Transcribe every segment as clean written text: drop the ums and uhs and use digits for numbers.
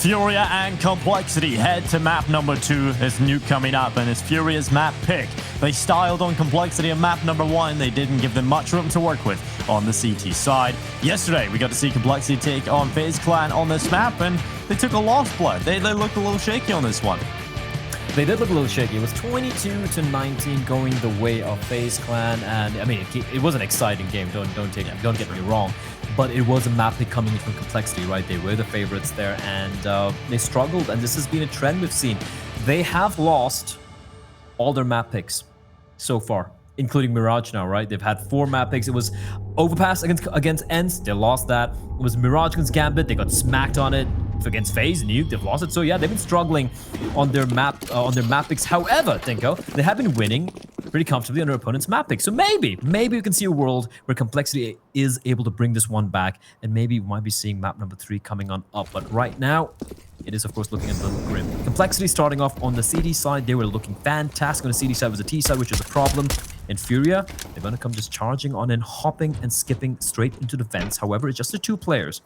FURIA and Complexity head to map number 2 as Nuke coming up, and it's FURIA's map pick. They styled on Complexity on map number 1. They didn't give them much room to work with on the CT side. Yesterday, we got to see Complexity take on FaZe Clan on this map, and they took a lost blood. They looked a little shaky on this one. They did look a little shaky. It was 22-19 going the way of FaZe Clan, and I mean, it was an exciting game. Don't get me wrong, but it was a map pick coming from Complexity, right? They were the favorites there, and they struggled. And this has been a trend we've seen. They have lost all their map picks so far, including Mirage now, right? They've had 4 map picks. It was Overpass against Ents. They lost that. It was Mirage against Gambit. They got smacked on it. Against FaZe, Nuke, they've lost it. So yeah, they've been struggling on their map picks. However, Dinko, they have been winning pretty comfortably on their opponent's map picks. So maybe we can see a world where Complexity is able to bring this one back, and maybe we might be seeing map number 3 coming on up. But right now, it is of course looking a little grim. Complexity starting off on the CD side, they were looking fantastic. On the CD side was the T side, which is a problem. In FURIA, they're going to come just charging on and hopping and skipping straight into the vents. However, it's just the 2 players.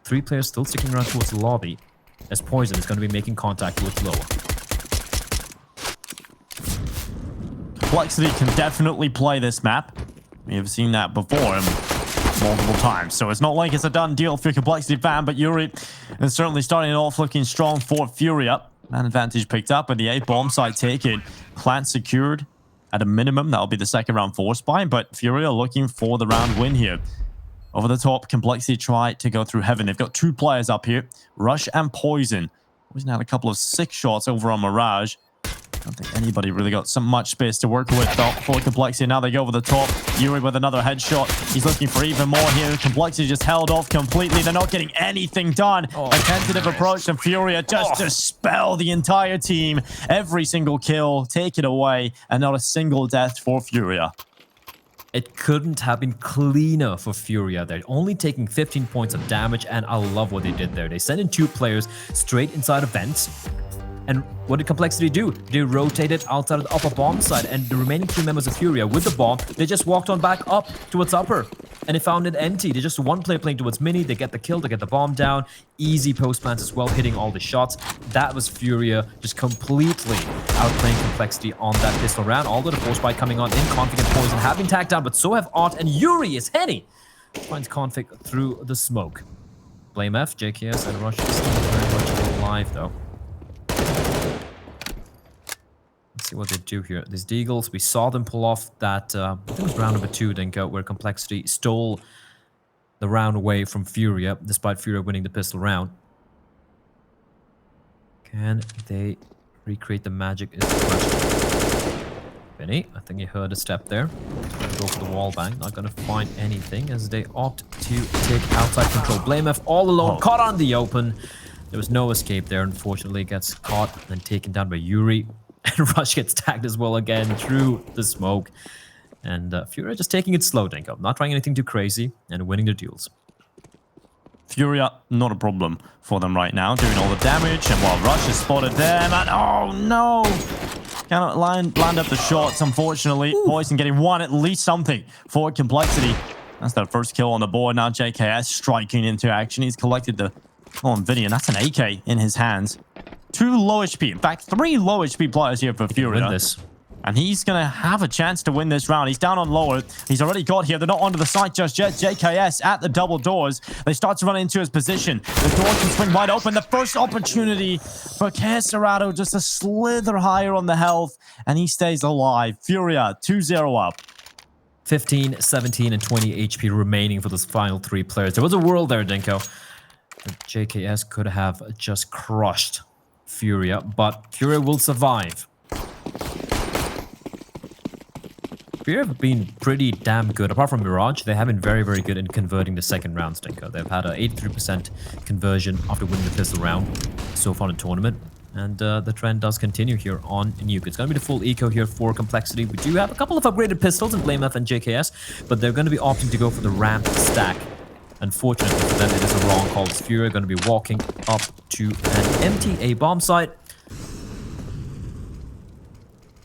3 players still sticking around towards the lobby, as Poison is going to be making contact towards lower. Complexity can definitely play this map. We have seen that before multiple times, so it's not like it's a done deal for Complexity fan, but Yuri is certainly starting it off looking strong for FURIA. Man advantage picked up, and the A bomb site taken. Plant secured at a minimum. That'll be the second round force buy, but FURIA looking for the round win here. Over the top, Complexity try to go through heaven. They've got 2 players up here, Rush and Poison. Poison had a couple of 6 shots over on Mirage. I don't think anybody really got so much space to work with though for Complexity. Now they go over the top. Yuri with another headshot. He's looking for even more here. Complexity just held off completely. They're not getting anything done. A tentative approach from FURIA just dispel the entire team. Every single kill, take it away, and not a single death for FURIA. It couldn't have been cleaner for FURIA. They're only taking 15 points of damage, and I love what they did there. They sent in 2 players straight inside of vents. And what did Complexity do? They rotated outside of the upper bomb side, and the remaining 3 members of FURIA with the bomb, they just walked on back up towards upper, and they found it empty. They just 1 player playing towards mini. They get the kill, they get the bomb down. Easy post plants as well, hitting all the shots. That was FURIA just completely outplaying Complexity on that pistol round. Although the force buy coming on in, Config and Poison have been tagged down, but so have Art, and Yuri is Henny finds Config through the smoke. Blame F, JKS, and Rush is still very much alive though. Let's see what they do here. These Deagles, we saw them pull off that, I think it was round number 2, Dinko, where Complexity stole the round away from FURIA, despite FURIA winning the pistol round. Can they recreate the magic is the question. Benny, I think he heard a step there. Gonna go for the wall bang. Not gonna find anything as they opt to take outside control. Blame F all alone, caught on the open. There was no escape there, unfortunately. Gets caught and then taken down by Yuri. And Rush gets tagged as well again through the smoke. And FURIA just taking it slow, Dinko. Not trying anything too crazy and winning their duels. FURIA, not a problem for them right now, doing all the damage. And while Rush is spotted there, man, oh no! Cannot land up the shots, unfortunately. Poison getting 1, at least something for Complexity. That's their first kill on the board. Now JKS striking into action. He's collected the on Vinny, and that's an AK in his hands. 2 low HP. In fact, 3 low HP players here for FURIA. Win this. And he's going to have a chance to win this round. He's down on lower. He's already got here. They're not onto the site just yet. JKS at the double doors. They start to run into his position. The door can swing wide open. The first opportunity for Caserado, just a slither higher on the health. And he stays alive. FURIA 2-0 up. 15, 17, and 20 HP remaining for those final 3 players. There was a world there, Dinko. JKS could have just crushed FURIA, but FURIA will survive. FURIA have been pretty damn good. Apart from Mirage, they have been very, very good in converting the second round, Dinko. They've had an 83% conversion after winning the pistol round so far in the tournament. And the trend does continue here on Nuke. It's going to be the full eco here for Complexity. We do have a couple of upgraded pistols in Blame F and JKS, but they're going to be opting to go for the ramp stack. Unfortunately for them, it is a wrong call. FURIA are going to be walking up to an empty A bomb site.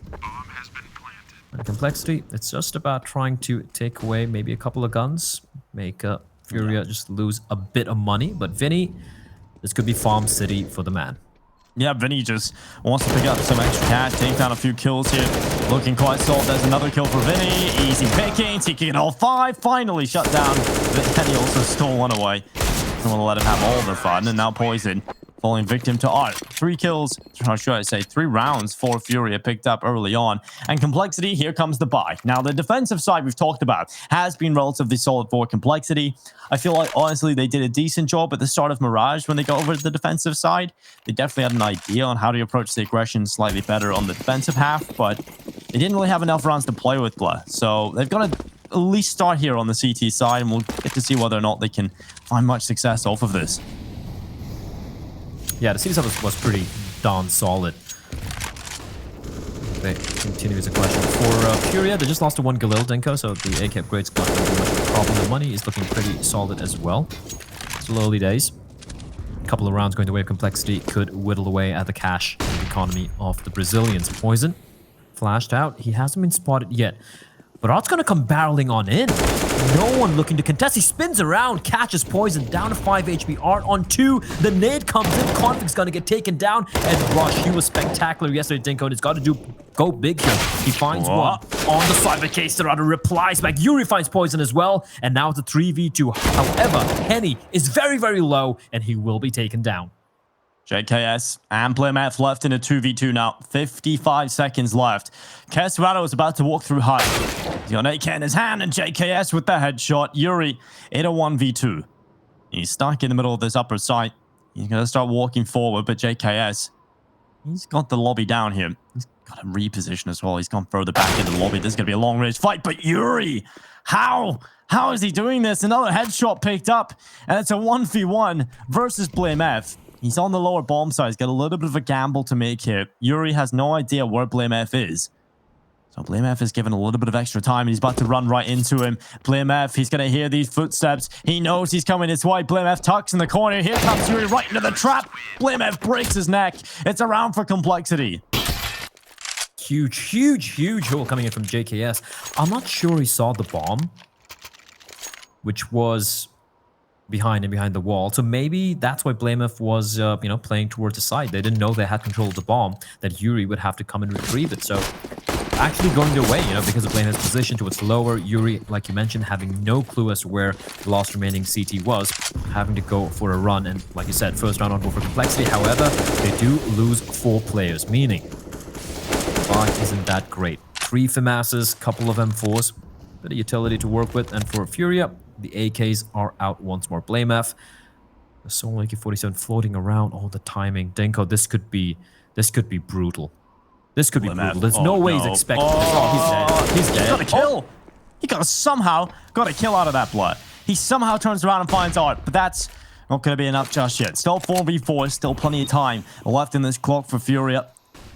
Bomb has been planted. And Complexity, it's just about trying to take away maybe a couple of guns, make FURIA just lose a bit of money. But Vinny This could be Farm City for the man. Yeah, Vinny just wants to pick up some extra cash, take down a few kills here. Looking quite solid. There's another kill for Vinny. Easy picking, taking all 5. Finally shut down. But Kenny also stole one away. Don't want to let him have all the fun. And now Poison falling victim to Art. 3 kills, or should I say 3 rounds for FURIA picked up early on. And Complexity, here comes the buy. Now, the defensive side we've talked about has been relatively solid for Complexity. I feel like, honestly, they did a decent job at the start of Mirage when they got over to the defensive side. They definitely had an idea on how to approach the aggression slightly better on the defensive half, but they didn't really have enough rounds to play with, so they've got to at least start here on the CT side, and we'll get to see whether or not they can find much success off of this. Yeah, the CT side was pretty darn solid. They continue as a question for FURIA. They just lost to 1 Galil Denko, so the AK upgrade's not going to be much of a problem. The money is looking pretty solid as well. Still early days. A couple of rounds going the way of Complexity could whittle away at the cash economy of the Brazilians. Poison flashed out. He hasn't been spotted yet. But Art's going to come barreling on in. No one looking to contest. He spins around, catches Poison, down to 5 HP. Art on 2. The nade comes in. Conflict's going to get taken down. And Rush, he was spectacular yesterday, Dinko. He's got to go big here. He finds one on the side of the case. Serrano replies back. Yuri finds Poison as well. And now it's a 3v2. However, Henny is very, very low, and he will be taken down. JKS and BlameF left in a 2v2 now. 55 seconds left. Kesrado is about to walk through height. He's got an AK in his hand, and JKS with the headshot. Yuri in a 1v2. He's stuck in the middle of this upper site. He's going to start walking forward, but JKS, he's got the lobby down here. He's got to reposition as well. He's gone further back into the lobby. This is going to be a long-range fight, but Yuri, how is he doing this? Another headshot picked up, and it's a 1v1 versus BlameF. He's on the lower bomb side. He's got a little bit of a gamble to make here. Yuri has no idea where BlameF is. So BlameF is given a little bit of extra time, and he's about to run right into him. BlameF, he's going to hear these footsteps. He knows he's coming his way. BlameF tucks in the corner. Here comes Yuri right into the trap. BlameF breaks his neck. It's a round for Complexity. Huge hole coming in from JKS. I'm not sure he saw the bomb, which was behind the wall. So maybe that's why BlameF was, playing towards the side. They didn't know they had control of the bomb, that Yuri would have to come and retrieve it. So actually going their way, because of BlameF's position towards lower. Yuri, like you mentioned, having no clue as to where the last remaining CT was, having to go for a run. And like you said, first round on board for Complexity. However, they do lose 4 players, meaning the buy isn't that great. 3 FAMASs, couple of M4s, bit of utility to work with. And for FURIA, the AKs are out once more. BlameF, the solo AK-47 floating around. Oh, the timing. Denko, this could be brutal. This could be brutal. There's no way he's expecting this. Oh, he's dead. He's got a kill. He somehow got a kill out of that blood. He somehow turns around and finds Art, but that's not going to be enough just yet. Still 4v4, still plenty of time left in this clock for FURIA.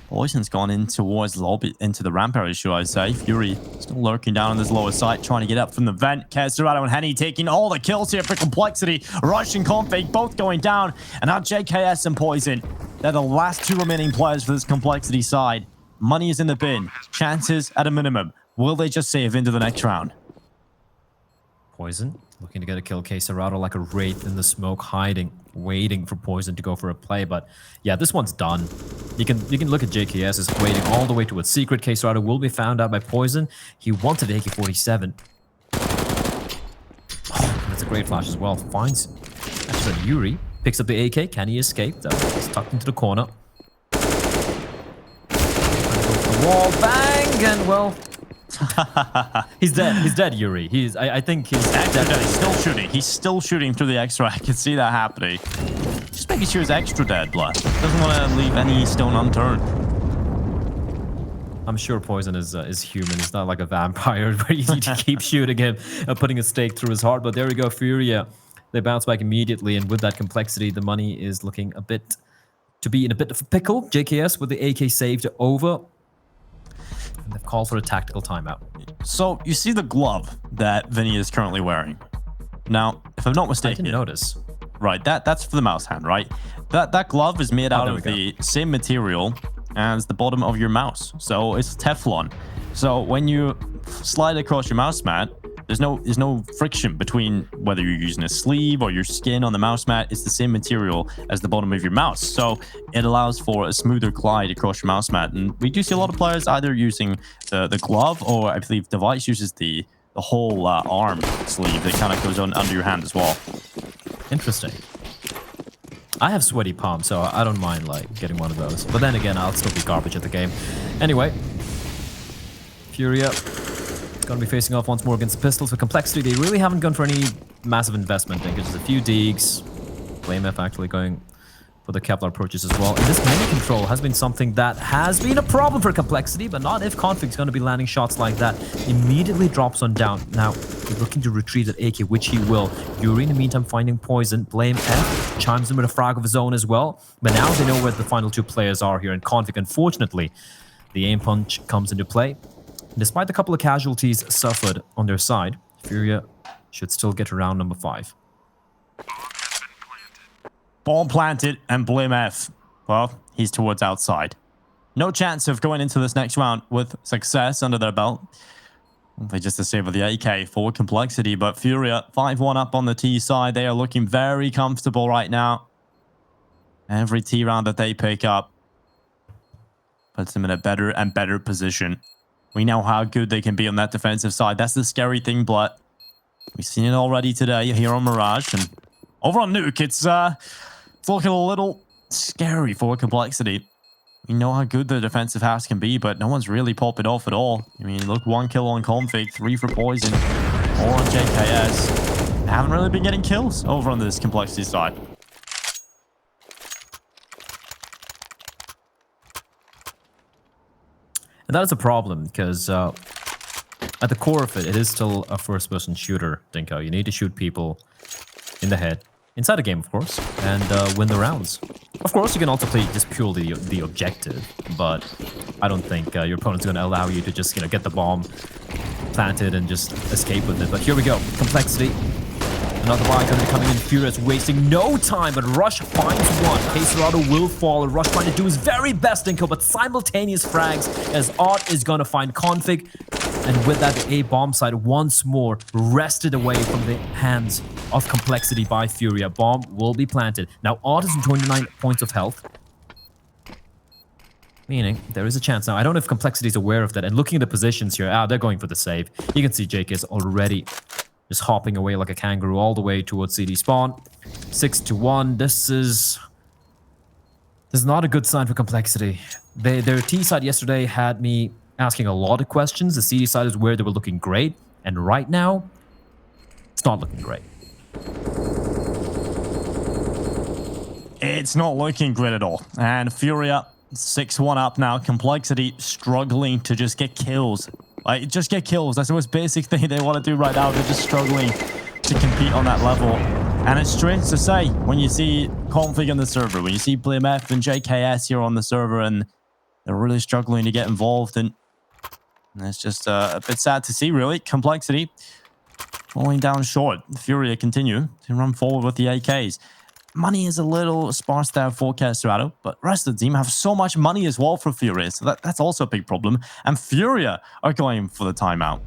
Poison's gone in towards the lobby, into the ramp area, should I say. Fury still lurking down on this lower side, trying to get up from the vent. Kesrado and Henny taking all the kills here for Complexity. Rush and Config both going down. And now JKS and Poison. They're the last 2 remaining players for this Complexity side. Money is in the bin. Chances at a minimum. Will they just save into the next round? Poison looking to get a kill. Kesrado like a wraith in the smoke, hiding, waiting for Poison to go for a play. But yeah, this one's done. You can look at JKS is waiting all the way to its secret. Kesrado will be found out by Poison. He wanted the AK-47. Oh, that's a great flash as well. Finds actually Yuri. Picks up the AK. Can he escape? He's tucked into the corner. The wall, bang, and well, he's dead. He's dead, Yuri. I think he's dead. He's still shooting. He's still shooting through the extra. I can see that happening. Just making sure he's extra dead, blood. Doesn't want to leave any stone unturned. I'm sure Poison is human. He's not like a vampire where you need to keep shooting him, putting a stake through his heart. But there we go, FURIA. They bounce back immediately, and with that Complexity, the money is looking a bit of a pickle. JKS with the AK saved over. And they've called for a tactical timeout. So you see the glove that Vinny is currently wearing. Now, if I'm not mistaken, I didn't notice. Right, that's for the mouse hand, right? That glove is made out of the same material as the bottom of your mouse. So it's Teflon. So when you slide across your mouse mat, There's no friction between whether you're using a sleeve or your skin on the mouse mat. It's the same material as the bottom of your mouse. So it allows for a smoother glide across your mouse mat. And we do see a lot of players either using the glove, or I believe Device uses the whole arm sleeve that kind of goes on under your hand as well. Interesting. I have sweaty palms, so I don't mind like getting one of those. But then again, I'll still be garbage at the game. Anyway, FURIA gonna be facing off once more against the Pistols. With Complexity, they really haven't gone for any massive investment. I think it's just a few Deegs. BlameF actually going for the Kevlar approaches as well. And this menu control has been something that has been a problem for Complexity, but not if Config's going to be landing shots like that. Immediately drops on down. Now, he's looking to retrieve that AK, which he will. Yuri, in the meantime, finding poison. BlameF chimes in with a frag of his own as well. But now they know where the final two players are here. And Config, unfortunately, the aim punch comes into play. Despite the couple of casualties suffered on their side, FURIA should still get to round number 5. Bomb planted, and BlameF, well, he's towards outside. No chance of going into this next round with success under their belt. Hopefully just to save with the AK for Complexity, but FURIA 5-1 up on the T side. They are looking very comfortable right now. Every T round that they pick up puts them in a better and better position. We know how good they can be on that defensive side. That's the scary thing, but we've seen it already today here on Mirage. And over on Nuke, it's looking a little scary for Complexity. We know how good the defensive house can be, but no one's really popping off at all. I mean, look, 1 kill on Config, 3 for Poison, 4 on JKS. They haven't really been getting kills over on this Complexity side. And that is a problem, because at the core of it, it is still a first-person shooter, Dinko. You need to shoot people in the head, inside the game, of course, and win the rounds. Of course, you can also play just purely the objective, but I don't think your opponent's going to allow you to just, get the bomb planted and just escape with it. But here we go. Complexity. Another buy going to be coming in. Furious wasting no time, but Rush finds one. Caserado will fall, and Rush trying to do his very best, Dinko, but simultaneous frags as Art is going to find Config. And with that, the A bomb side once more wrested away from the hands of Complexity by FURIA. Bomb will be planted. Now, Art is in 29 points of health. Meaning, there is a chance. Now, I don't know if Complexity is aware of that. And looking at the positions here, they're going for the save. You can see Jake is already just hopping away like a kangaroo all the way towards CD spawn. 6-1. This is not a good sign for Complexity. Their T side yesterday had me asking a lot of questions. The CD side is where they were looking great, and right now, it's not looking great. It's not looking great at all. And FURIA 6-1 up now. Complexity struggling to just get kills. Like, just get kills. That's the most basic thing they want to do right now. They're just struggling to compete on that level. And it's strange to say when you see Config on the server, when you see BlameF and JKS here on the server, and they're really struggling to get involved. And it's just a bit sad to see, really. Complexity falling down short. FURIA continue to run forward with the AKs. Money is a little sparse there for Caserado, but the rest of the team have so much money as well for FURIA, so that's also a big problem. And FURIA are going for the timeout.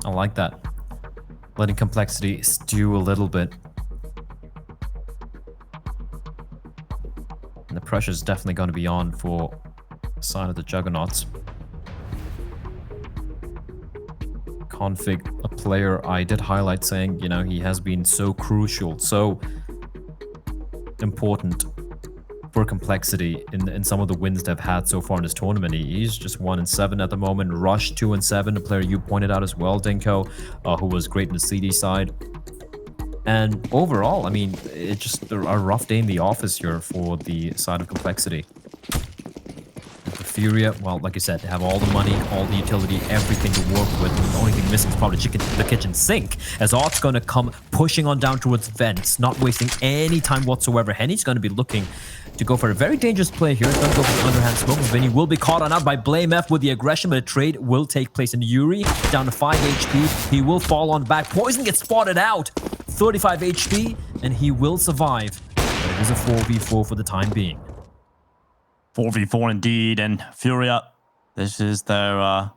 I like that. Letting Complexity stew a little bit. And the pressure is definitely going to be on for the side of the Juggernauts. Config, a player I did highlight saying, he has been so crucial, so important for Complexity in some of the wins they've had so far in this tournament. He's just 1-7 at the moment. Rush 2-7, a player you pointed out as well, Dinko, who was great in the CD side. And overall, I mean, it's just a rough day in the office here for the side of Complexity. FURIA, well, like I said, they have all the money, all the utility, everything to work with. The only thing missing is probably the kitchen sink, as Art's going to come pushing on down towards vents, not wasting any time whatsoever. Henny's going to be looking to go for a very dangerous play here. He's going to go for the underhand smoke. Vinny will be caught on out by BlameF with the aggression, but a trade will take place. And Yuri, down to 5 HP, he will fall on back. Poison gets spotted out, 35 HP, and he will survive. But it is a 4v4 for the time being. 4v4 indeed, and FURIA, this is their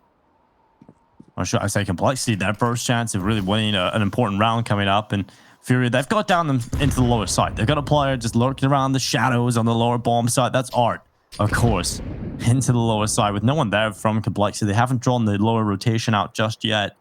or should I say Complexity, their first chance of really winning an important round coming up. And FURIA, they've got down them into the lower side. They've got a player just lurking around the shadows on the lower bomb side. That's Art, of course, into the lower side with no one there from Complexity. They haven't drawn the lower rotation out just yet.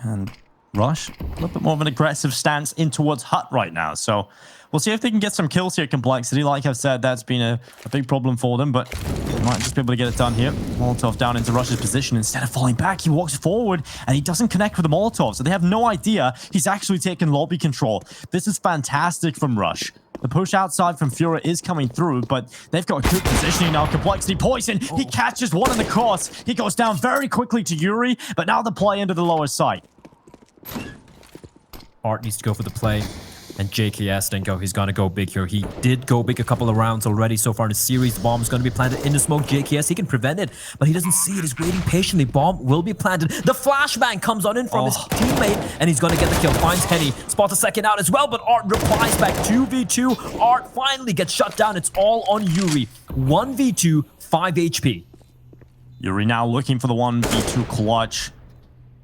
And Rush, a little bit more of an aggressive stance in towards Hut right now. So we'll see if they can get some kills here, Complexity. Like I've said, that's been a big problem for them, but they might just be able to get it done here. Molotov down into Rush's position. Instead of falling back, he walks forward, and he doesn't connect with the Molotov, so they have no idea he's actually taken lobby control. This is fantastic from Rush. The push outside from FURIA is coming through, but they've got good positioning now. Complexity Poison, he catches one in the cross. He goes down very quickly to Yuri, but now the play into the lower side. Art needs to go for the play. And JKS didn't go. He's going to go big here. He did go big a couple of rounds already so far in the series. The bomb is going to be planted in the smoke. JKS, he can prevent it, but he doesn't see it. He's waiting patiently. Bomb will be planted. The flashbang comes on in from his teammate, and he's going to get the kill. Finds Henny. Spots a second out as well, but Art replies back. 2v2. Art finally gets shut down. It's all on Yuri. 1v2, 5 HP. Yuri now looking for the 1v2 clutch.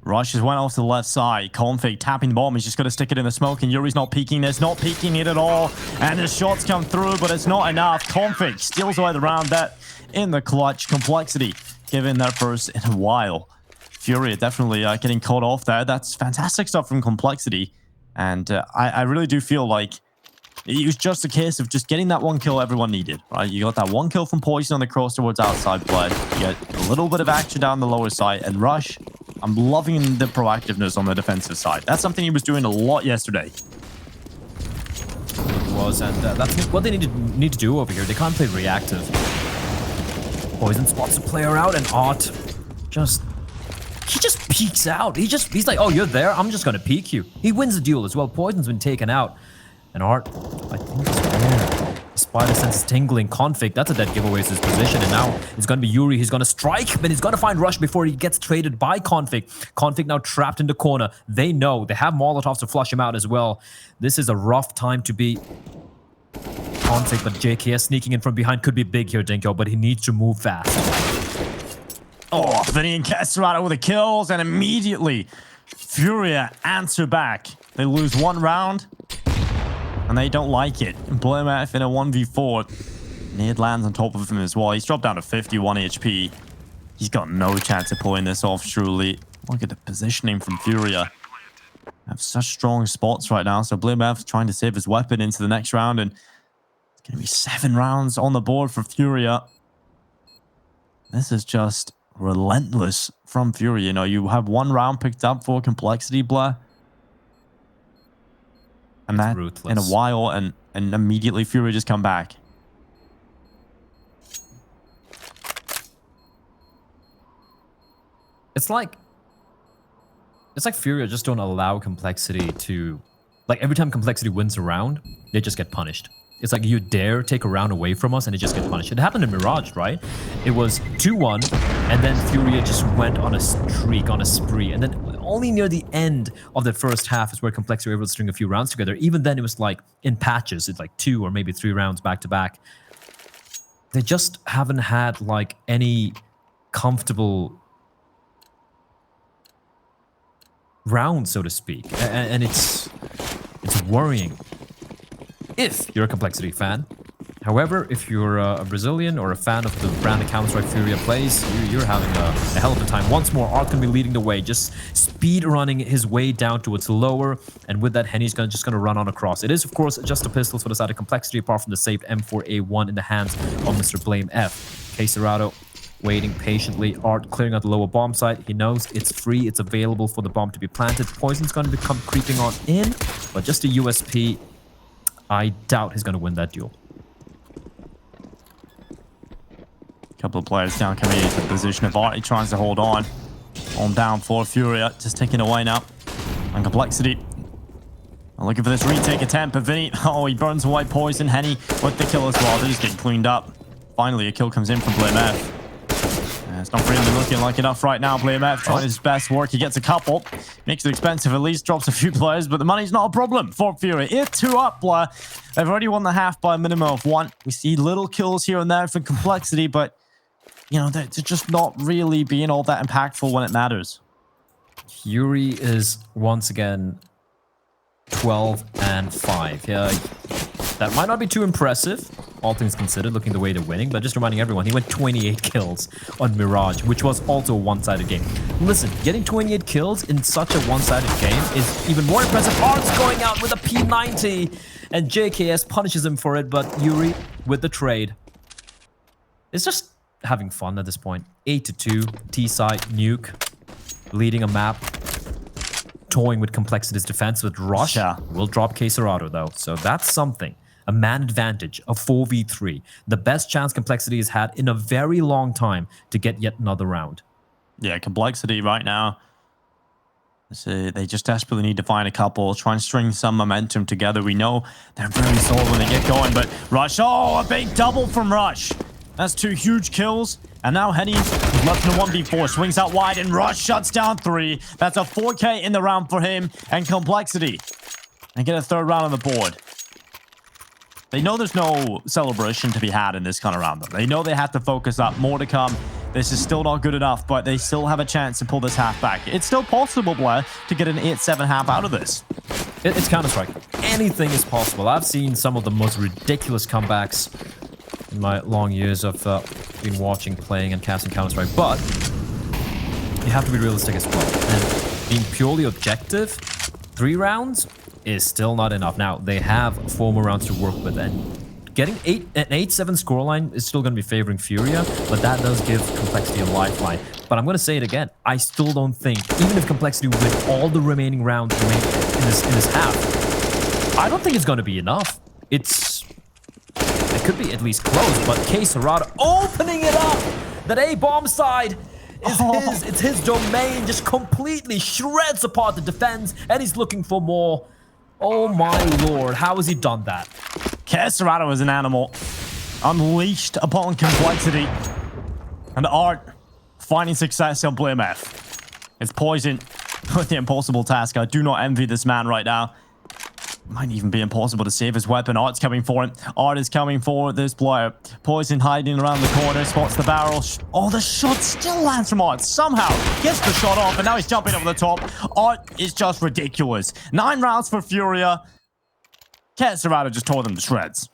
Rush has went off to the left side. Config tapping the bomb. He's just going to stick it in the smoke, and Yuri's not peeking this, not peeking it at all. And the shots come through, but it's not enough. Config steals away the round. That in the clutch. Complexity giving their first in a while. FURIA definitely getting caught off there. That's fantastic stuff from Complexity. And I really do feel like it was just a case of just getting that one kill everyone needed, right? You got that one kill from Poison on the cross towards outside blood. You get a little bit of action down the lower side, and Rush, I'm loving the proactiveness on the defensive side. That's something he was doing a lot yesterday. It was, and that's what they need to do over here. They can't play reactive. Poison spots a player out, and Art he just peeks out. He's like, oh, you're there? I'm just gonna peek you. He wins the duel as well. Poison's been taken out. And Art, I think it's there. Spider sense is tingling. Config, that's a dead giveaway to his position. And now it's going to be Yuri. He's going to strike, but he's going to find Rush before he gets traded by Config. Config now trapped in the corner. They know. They have Molotovs to flush him out as well. This is a rough time to be Config, but JKS sneaking in from behind could be big here, Dinko, but he needs to move fast. Oh, Vinny and Castrado with the kills, and immediately FURIA answer back. They lose one round. And they don't like it. BlameF in a 1v4. Nade lands on top of him as well. He's dropped down to 51 HP. He's got no chance of pulling this off, truly. Look at the positioning from FURIA. Have such strong spots right now. So BlameF trying to save his weapon into the next round. And it's going to be 7 rounds on the board for FURIA. This is just relentless from FURIA. You know, you have 1 round picked up for Complexity, Blair. And that ruthless. In a while, and immediately FURIA just come back. It's like FURIA just don't allow Complexity to, like, every time Complexity wins a round, they just get punished. It's like you dare take a round away from us and it just gets punished. It happened in Mirage, right? It was 2-1, and then FURIA just went on a streak, on a spree. And then only near the end of the first half is where Complexity were able to string a few rounds together. Even then, it was like in patches. It's like 2 or maybe 3 rounds back to back. They just haven't had like any comfortable round, so to speak. And it's worrying if you're a Complexity fan. However, if you're a Brazilian or a fan of the brand of Counter-Strike FURIA plays, you're having a hell of a time. Once more, Art can be leading the way, just speed running his way down towards lower, and with that, Henny's just going to run on across. It is, of course, just a pistol for the side of Complexity, apart from the saved M4A1 in the hands of Mr. BlameF. Caserado waiting patiently. Art clearing out the lower bomb site. He knows it's free, it's available for the bomb to be planted. Poison's going to become creeping on in, but just a USP. I doubt he's going to win that duel. Couple of players down coming into the position of Art. He tries to hold on. On down for FURIA. Just taking away now. And Complexity. Looking for this retake attempt, but Vinny, oh, he burns away Poison. Henny with the kill as well. They're just getting cleaned up. Finally, a kill comes in from BlameF. It's not really looking like enough right now. BlameF trying his best work. He gets a couple. Makes it expensive at least. Drops a few players, but the money's not a problem for FURIA. It's 2 up, Blair. They've already won the half by a minimum of 1. We see little kills here and there for Complexity, but you know, they're just not really being all that impactful when it matters. Fury is once again 12-5. Yeah, that might not be too impressive, all things considered, looking the way they're winning, but just reminding everyone, he went 28 kills on Mirage, which was also a one-sided game. Listen, getting 28 kills in such a one-sided game is even more impressive. Art's going out with a P90, and JKS punishes him for it, but Yuri with the trade. It's just having fun at this point. 8-2, T-side, Nuke, leading a map. Toying with Complexity's defense with Rush. Yeah. Will drop Quesarado though, so that's something. A man advantage, a 4v3. The best chance Complexity has had in a very long time to get yet another round. Yeah, Complexity right now, so they just desperately need to find a couple, try and string some momentum together. We know they're very solid when they get going, but Rush, oh, a big double from Rush. That's 2 huge kills. And now Henny is left in a 1v4, swings out wide, and Rush shuts down 3. That's a 4K in the round for him and Complexity. And get a 3rd round on the board. They know there's no celebration to be had in this kind of round, though. They know they have to focus up. More to come. This is still not good enough, but they still have a chance to pull this half back. It's still possible, Blair, to get an 8-7 half out of this. It's Counter-Strike. Anything is possible. I've seen some of the most ridiculous comebacks in my long years of been watching, playing, and casting Counter-Strike, but you have to be realistic as well. And being purely objective, 3 rounds is still not enough. Now, they have 4 more rounds to work with, and getting an 8-7 scoreline is still going to be favoring Furia, but that does give Complexity a lifeline. But I'm going to say it again, I still don't think, even if Complexity win all the remaining rounds in this half, I don't think it's going to be enough. It could be at least close, but Quesarado opening it up! That A-bomb side is his. It's his domain. Just completely shreds apart the defense, and he's looking for more. Oh my lord, how has he done that? Quesarado is an animal. Unleashed upon Complexity. And Art finding success on BlameF. It's Poison with the impossible task. I do not envy this man right now. Might even be impossible to save his weapon. Art's coming for him. Art is coming for this player. Poison hiding around the corner. Spots the barrel. Oh, the shot still lands from Art. Somehow gets the shot off, and now he's jumping over the top. Art is just ridiculous. 9 rounds for Furia. Quesarado just tore them to shreds.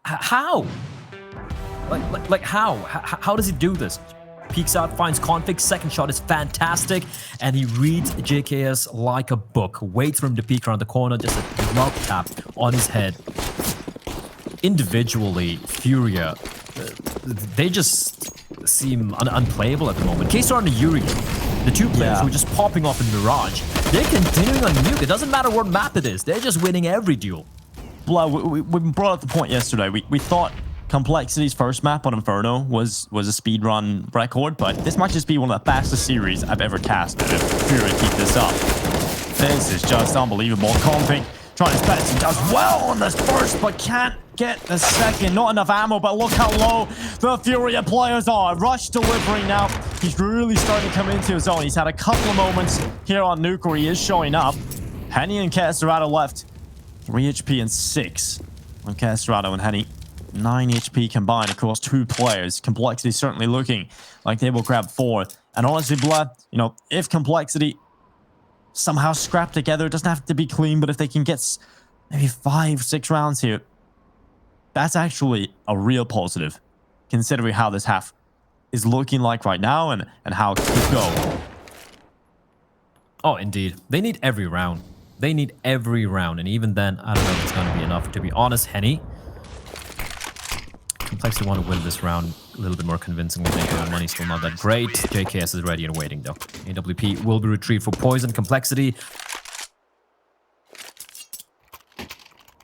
How? Like how? How does he do this? Peeks out, finds config, second shot is fantastic, and he reads JKS like a book. Waits for him to peek around the corner, just a love tap on his head. Individually, Furia, they just seem unplayable at the moment. Quesarado and Yuri, the 2 players who are just popping off in Mirage, they're continuing on Nuke. It doesn't matter what map it is, they're just winning every duel. Well, we brought up the point yesterday. We thought Complexity's first map on Inferno was a speedrun record, but this might just be one of the fastest series I've ever casted if Fury keep this up. This is just unbelievable. Config trying his best. He does well on this first, but can't get the second. Not enough ammo, but look how low the Furia players are. Rush delivering now. He's really starting to come into his own. He's had a couple of moments here on Nuke where he is showing up. Henny and Quesarado left 3 HP and 6 on Quesarado and Henny. 9 HP combined across 2 players. Complexity certainly looking like they will grab 4. And honestly, Blood, you know, if Complexity somehow scrap together, it doesn't have to be clean, but if they can get maybe 5-6 rounds here, that's actually a real positive, considering how this half is looking like right now and how it could go. Oh, indeed. They need every round. They need every round, and even then, I don't know if it's going to be enough. To be honest, Henny, Complexity want to win this round a little bit more convincingly. The money's still not that great. JKS is ready and waiting, though. AWP will be retrieved for Poison. Complexity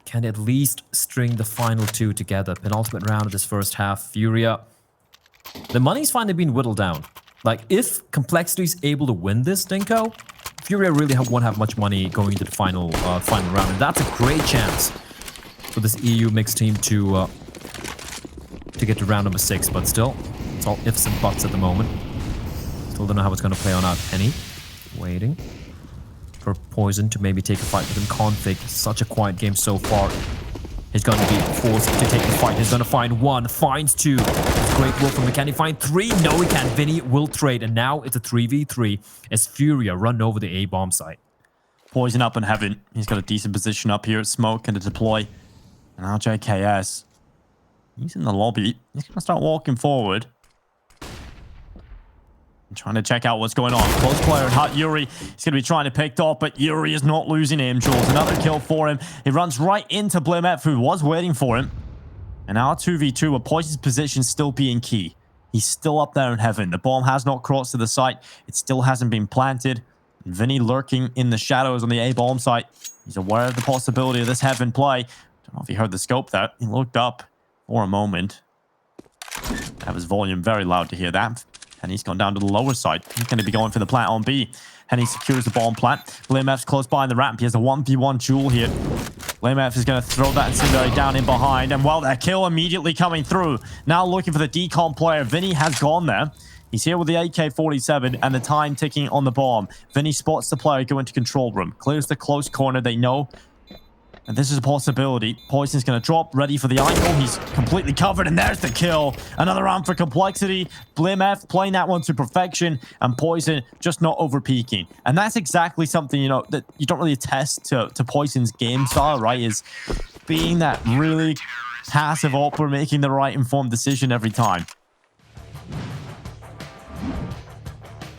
can at least string the final 2 together. Penultimate round of this first half. Furia. The money's finally been whittled down. Like, if Complexity's able to win this, Dinko, Furia really won't have much money going into the final round. And that's a great chance for this EU mixed team to get to round number 6, but still, it's all ifs and buts at the moment. Still don't know how it's going to play on out. Penny, waiting for Poison to maybe take a fight with him. Config, such a quiet game so far. He's going to be forced to take the fight. He's going to find 1, finds 2. great work from him. Can he find 3? No, he can't. Vinny will trade, and now it's a 3v3 as FURIA run over the A-bomb site. Poison up in heaven. He's got a decent position up here at smoke and to deploy. And now JKS. He's in the lobby. He's going to start walking forward. I'm trying to check out what's going on. Close player and Hut Yuri. He's going to be trying to pick off, but Yuri is not losing aim jewels. Another kill for him. He runs right into Blimef, who was waiting for him. And now 2v2, with Poison's position still being key. He's still up there in heaven. The bomb has not crossed to the site. It still hasn't been planted. And Vinny lurking in the shadows on the A-bomb site. He's aware of the possibility of this heaven play. Don't know if he heard the scope there. He looked up for a moment. That was volume very loud to hear that. And he's gone down to the lower side. He's going to be going for the plant on B. And he secures the bomb plant. Blimef's close by in the ramp. He has a 1v1 duel here. Blimef is going to throw that incendiary down in behind. And well, that kill immediately coming through. Now looking for the decom player. Vinny has gone there. He's here with the AK-47 and the time ticking on the bomb. Vinny spots the player go into control room. Clears the close corner. They know. And this is a possibility. Poison's going to drop, ready for the angle. He's completely covered, and there's the kill. Another round for Complexity. Blimef playing that one to perfection, and Poison just not over-peaking. And that's exactly something, you know, that you don't really attest to Poison's game style, right? Is being that really passive opera, making the right informed decision every time.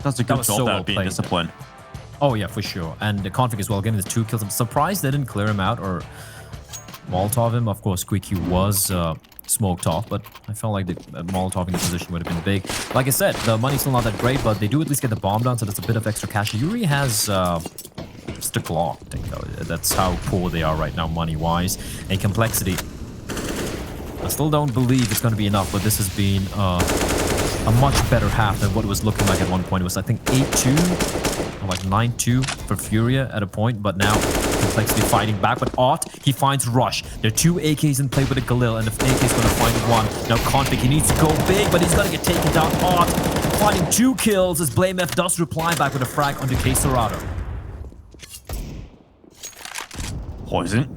Does a good job there, being disciplined. Oh, yeah, for sure. And the config as well, getting the 2 kills. I'm surprised they didn't clear him out or Molotov him. Of course, Quick was smoked off, but I felt like the Molotov in the position would have been big. Like I said, the money's still not that great, but they do at least get the bomb down, so that's a bit of extra cash. Yuri has just a claw. I think that's how poor they are right now, money-wise. And Complexity, I still don't believe it's going to be enough, but this has been a much better half than what it was looking like at one point. It was, I think, 8-2. Like 9-2 for FURIA at a point, but now Complexity fighting back. But Ott, he finds Rush. There are 2 AKs in play with the Galil, and the AK's going to find one. Now Config, he needs to go big, but he's going to get taken down. Ott finding 2 kills as Blamef does reply back with a frag onto K Serrato. Poison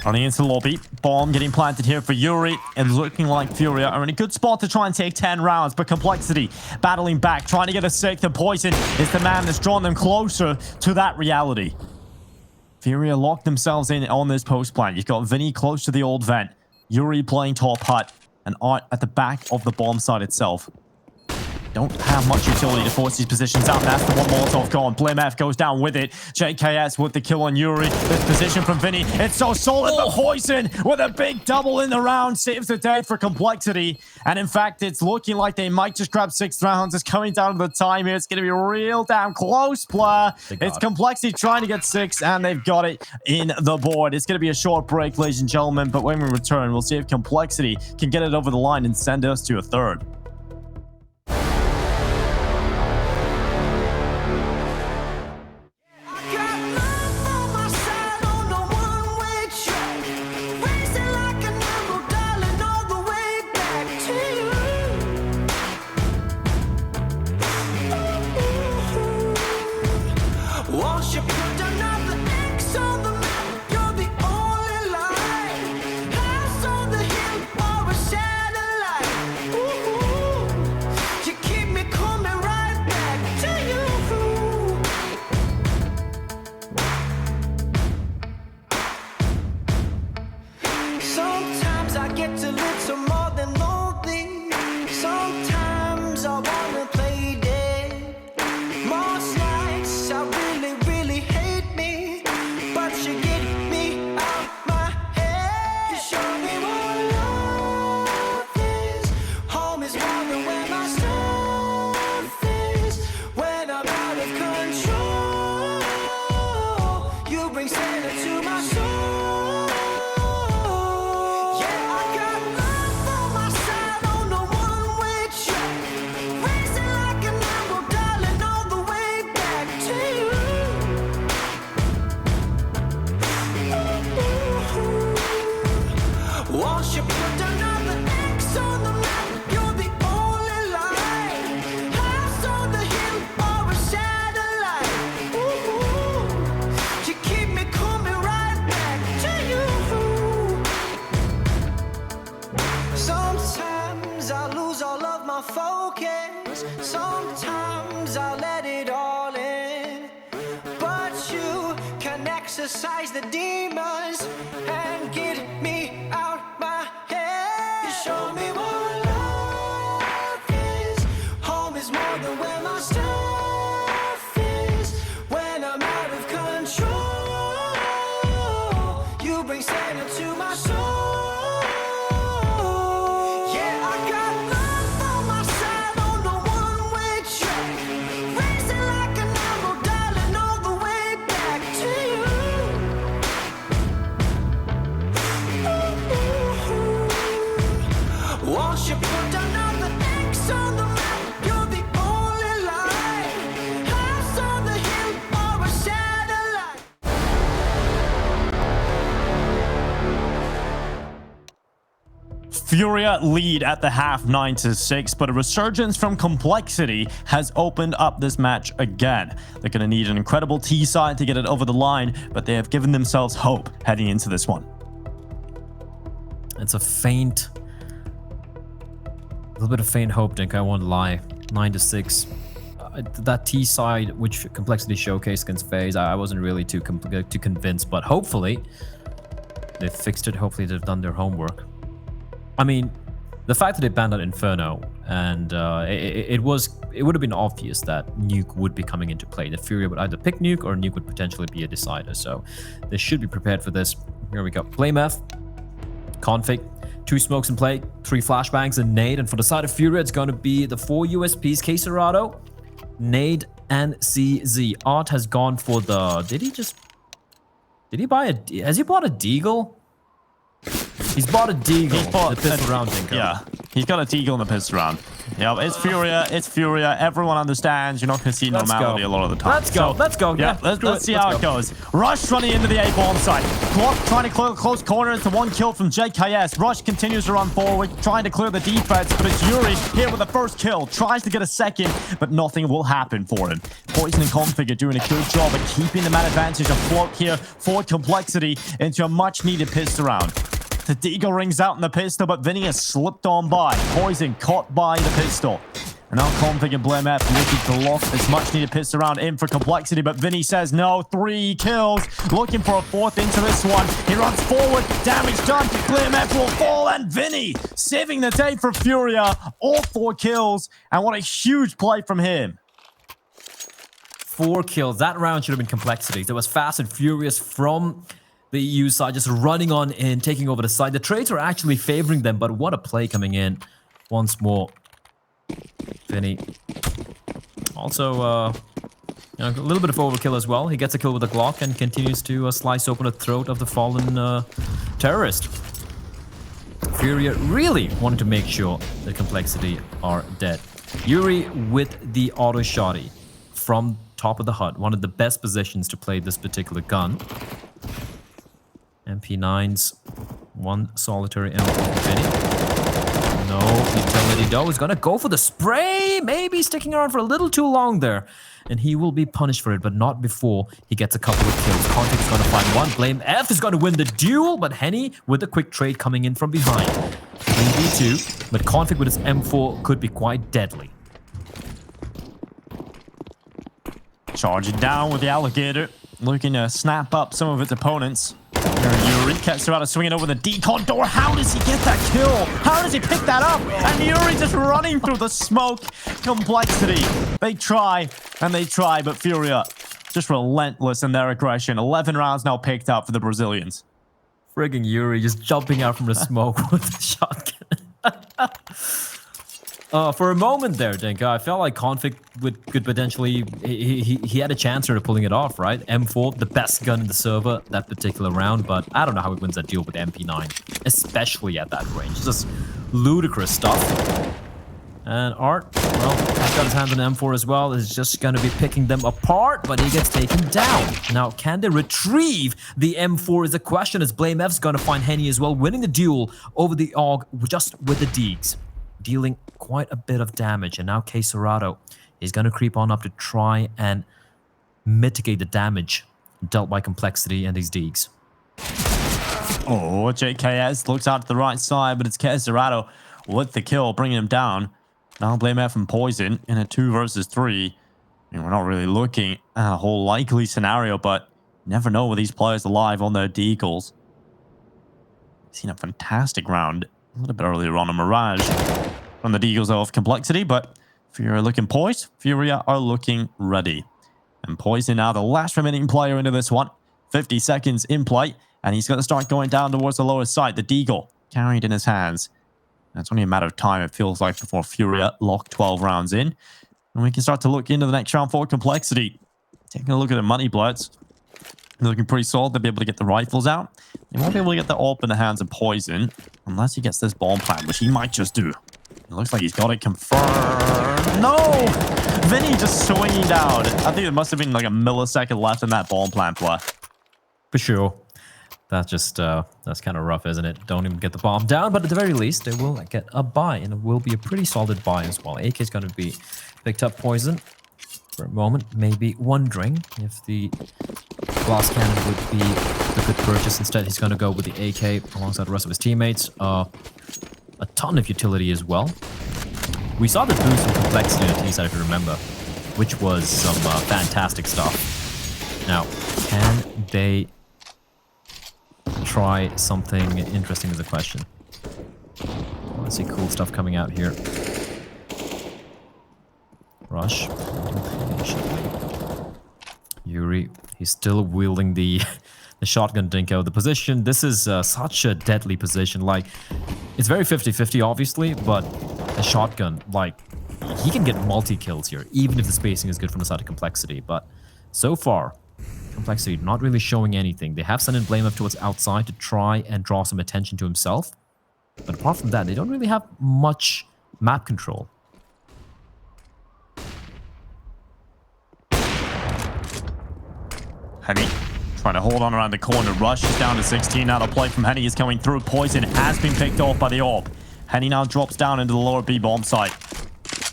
running into the lobby. Bomb getting planted here for Yuri, and looking like FURIA are in a good spot to try and take 10 rounds, but Complexity battling back, trying to get a 6th, and Poison is the man that's drawn them closer to that reality. FURIA locked themselves in on this post plant. You've got Vinny close to the old vent, Yuri playing top hut, and Art at the back of the bomb site itself. Don't have much utility to force these positions out. That's the one Molotov gone. Blimef goes down with it. JKS with the kill on Yuri. This position from Vinny. It's so solid, but Poison with a big double in the round saves the day for Complexity. And in fact, it's looking like they might just grab 6 rounds. It's coming down to the time here. It's going to be real damn close, player. It's Complexity trying to get 6, and they've got it in the board. It's going to be a short break, ladies and gentlemen, but when we return, we'll see if Complexity can get it over the line and send us to a 3rd. exorcise the demons and get me out my head. You show me what love is. Home is more than where my stuff is. When I'm out of control, you bring Santa to my soul. Once you put another X on the map, you're the only light. House on the hill or a satellite. FURIA lead at the half 9-6, but a resurgence from Complexity has opened up this match again. They're going to need an incredible T side to get it over the line, but they have given themselves hope heading into this one. It's a faint... A little bit of faint hope, Dink, I won't lie. 9-6. That T side, which Complexity showcased against FaZe, I wasn't really too convinced, but hopefully they've fixed it. Hopefully they've done their homework. I mean, the fact that they banned out Inferno, and it would have been obvious that Nuke would be coming into play. The FURIA would either pick Nuke or Nuke would potentially be a decider, so they should be prepared for this. Here we go. Blame F. Config. 2 smokes in play, 3 flashbangs, and nade. And for the side of FURIA, it's going to be the 4 USPs, Queserado, nade, and CZ. Art has gone for the... Has he bought a Deagle? He's bought a Deagle. He bought the pistol round, Dinko. Yeah, he's got a Deagle in the pistol round. Yeah, it's FURIA. It's FURIA. Everyone understands. You're not going to see normality a lot of the time. Let's go. Let's go. Yeah, let's see how it goes. Rush running into the A-bomb site. Glock trying to clear the close corners to 1 kill from JKS. Rush continues to run forward, trying to clear the defense, but it's Yuri here with the first kill. Tries to get a second, but nothing will happen for him. Poison and Config are doing a good job at keeping the man advantage afloat here for Complexity into a much-needed pistol round. The Deagle rings out in the pistol, but Vinny has slipped on by. Poison caught by the pistol. And now Config and Blame F looking to lock this much-needed pistol round in for Complexity, but Vinny says no. 3 kills. Looking for a 4th into this one. He runs forward. Damage done. Blame F will fall, and Vinny saving the day for FURIA. All 4 kills, and what a huge play from him. 4 kills. That round should have been Complexity. It was fast and furious from the EU side, just running on in, taking over the side. The trades are actually favoring them, but what a play coming in once more. Vinny. Also, a little bit of overkill as well. He gets a kill with a Glock and continues to slice open the throat of the fallen terrorist. FURIA really wanted to make sure that Complexity are dead. Yuri with the auto shotty from top of the HUD. One of the best positions to play this particular gun. MP9s, 1 solitary M4 Vinny. No utility though. He's gonna go for the spray. Maybe sticking around for a little too long there. And he will be punished for it, but not before he gets a couple of kills. Config is gonna find 1. Blame F is gonna win the duel, but Henny with a quick trade coming in from behind. 3v2, but Config with his M4 could be quite deadly. Charging down with the alligator, looking to snap up some of its opponents. Yuri Queserado swinging over the decon door. How does he get that kill? How does he pick that up? And Yuri just running through the smoke. Complexity. They try and they try, but FURIA just relentless in their aggression. 11 rounds now picked up for the Brazilians. Frigging Yuri just jumping out from the smoke with the shotgun. For a moment there, Dinka, I felt like Config could potentially... He had a chance here of pulling it off, right? M4, the best gun in the server that particular round, but I don't know how he wins that duel with MP9, especially at that range. It's just ludicrous stuff. And Art, well, he's got his hands on M4 as well. Is just going to be picking them apart, but he gets taken down. Now, can they retrieve the M4 is the question, as Blame F's going to find Henny as well, winning the duel over the AUG just with the Deegs, dealing quite a bit of damage. And now Queserado is going to creep on up to try and mitigate the damage dealt by Complexity and these Deegs. Oh, JKS looks out to the right side, but it's Queserado with the kill, bringing him down. Now Blame F and Poison in a 2 versus 3. I mean, we're not really looking at a whole likely scenario, but Never know with these players alive on their deagles. Seen a fantastic round a little bit earlier on a Mirage from the deagles of Complexity, but Furia are looking poised. Furia are looking ready. And Poison now the last remaining player into this one. 50 seconds in play, and he's going to start going down towards the lower side. The deagle carried in his hands. And it's only a matter of time, it feels like, before Furia lock 12 rounds in. And we can start to look into the next round for Complexity. Taking a look at the money bloods. They're looking pretty solid. They'll be able to get the rifles out. They won't be able to get the AWP in the hands of Poison unless he gets this bomb plant, which he might just do. It looks like he's got it confirmed. No! Vinny just swinging down. I think there must have been like a millisecond left in that bomb plant play. For sure. That's just, that's kind of rough, isn't it? Don't even get the bomb down, but at the very least, they will get a buy, and it will be a pretty solid buy as well. AK is going to be picked up Poison for a moment, maybe wondering if the glass cannon would be the good purchase. Instead, he's going to go with the AK alongside the rest of his teammates. A ton of utility as well. We saw the boost in Complexity on the T side, if you remember, which was some fantastic stuff. Now, can they try something interesting is the question. Let's see cool stuff coming out here. Rush. Yuri, he's still wielding the shotgun Dinko. The position, this is such a deadly position. Like, it's very 50-50 obviously, but a shotgun, like, he can get multi-kills here, even if the spacing is good from the side of Complexity. But so far, Complexity not really showing anything. They have sent in Blame up towards outside to try and draw some attention to himself. But apart from that, they don't really have much map control. Henny trying to hold on around the corner. Rush is down to 16 now. The play from Henny is coming through. Poison has been picked off by the AWP. Henny now drops down into the lower B bomb site.